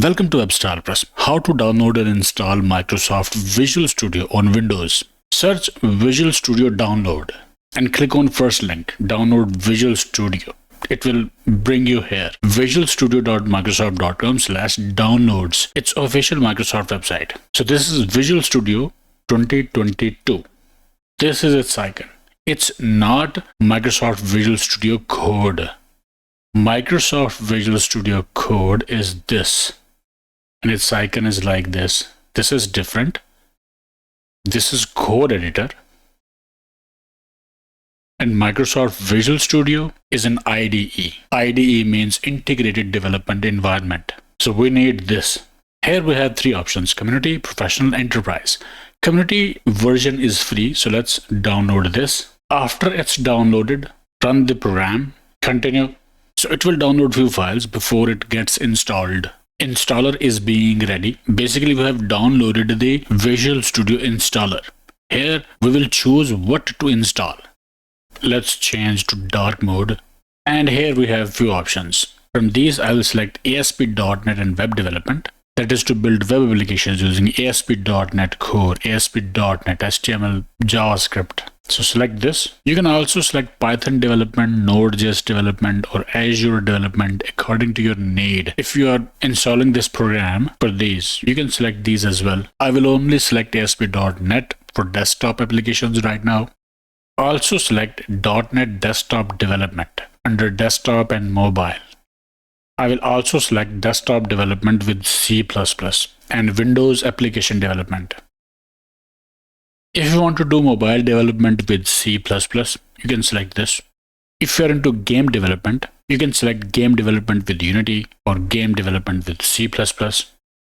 Welcome to Upstart Press. How to download and install Microsoft Visual Studio on Windows. Search Visual Studio Download and click on first link, Download Visual Studio. It will bring you here, visualstudio.microsoft.com/downloads. It's official Microsoft website. So this is Visual Studio 2022. This is its icon. It's not Microsoft Visual Studio Code. Microsoft Visual Studio Code is this, and its icon is like this. This is different. This is code editor, and Microsoft Visual Studio is an IDE. IDE means integrated development environment. So we need this. Here we have three options: community, professional, enterprise. Community version is free, so let's download this. After it's downloaded, run the program, continue. So it will download few files before it gets installed. Installer is being ready. Basically, we have downloaded the Visual Studio installer. Here we will choose what to install. Let's change to dark mode. And here we have few options. From these, I will select ASP.NET and web development. That is to build web applications using ASP.NET Core, ASP.NET, HTML, JavaScript. So select this. You can also select Python development, Node.js development, or Azure development according to your need. If you are installing this program for these, you can select these as well. I will only select ASP.NET for desktop applications right now. Also select .NET Desktop Development under desktop and mobile. I will also select desktop development with C++ and Windows application development. If you want to do mobile development with C++, you can select this. If you're into game development, you can select game development with Unity or game development with C++.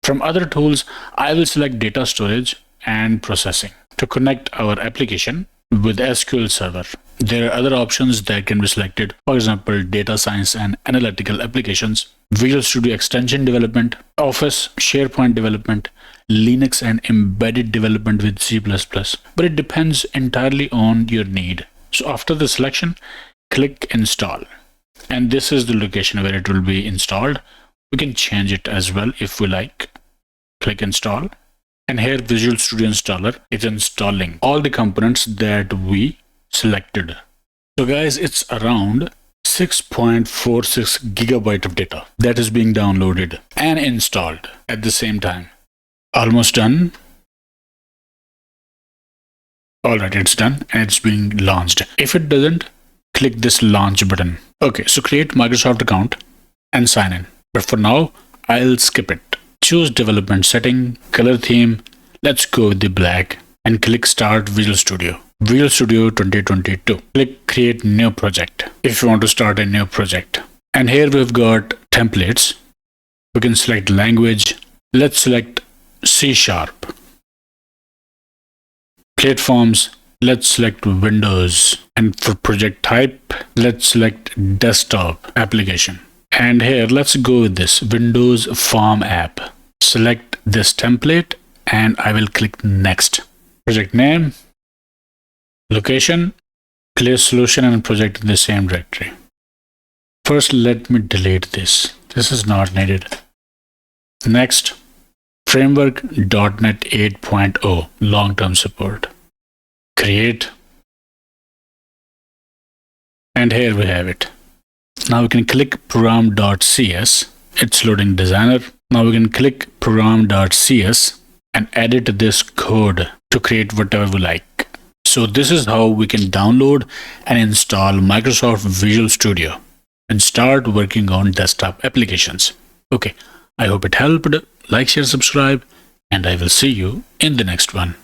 From other tools, I will select data storage and processing to connect our application with SQL Server. There are other options that can be selected, for example, data science and analytical applications, Visual Studio extension development, Office, SharePoint development, Linux and embedded development with C++. But it depends entirely on your need. So after the selection, click install. And this is the location where it will be installed. We can change it as well if we like. Click install. And here Visual Studio Installer is installing all the components that we selected. So guys, it's around 6.46 gigabyte of data that is being downloaded and installed at the same time. Almost done. Alright, it's done and it's being launched. If it doesn't, click this launch button. Okay, so create Microsoft account and sign in. But for now, I'll skip it. Choose development setting, color theme. Let's go with the black and click start Visual Studio. Visual Studio 2022. Click create new project if you want to start a new project. And here we've got templates. We can select language. Let's select C#. Platforms, let's select Windows. And for project type, let's select desktop application. And here, let's go with this Windows Form app. Select this template and I will click next. Project name, location, place solution and project in the same directory. First, let me delete this. This is not needed. Next, framework .NET 8.0 long-term support. Create. And here we have it. Now we can click program.cs. It's loading designer. Now we can click program.cs and edit this code to create whatever we like. So this is how we can download and install Microsoft Visual Studio and start working on desktop applications. Okay, I hope it helped. Like, share, subscribe, and I will see you in the next one.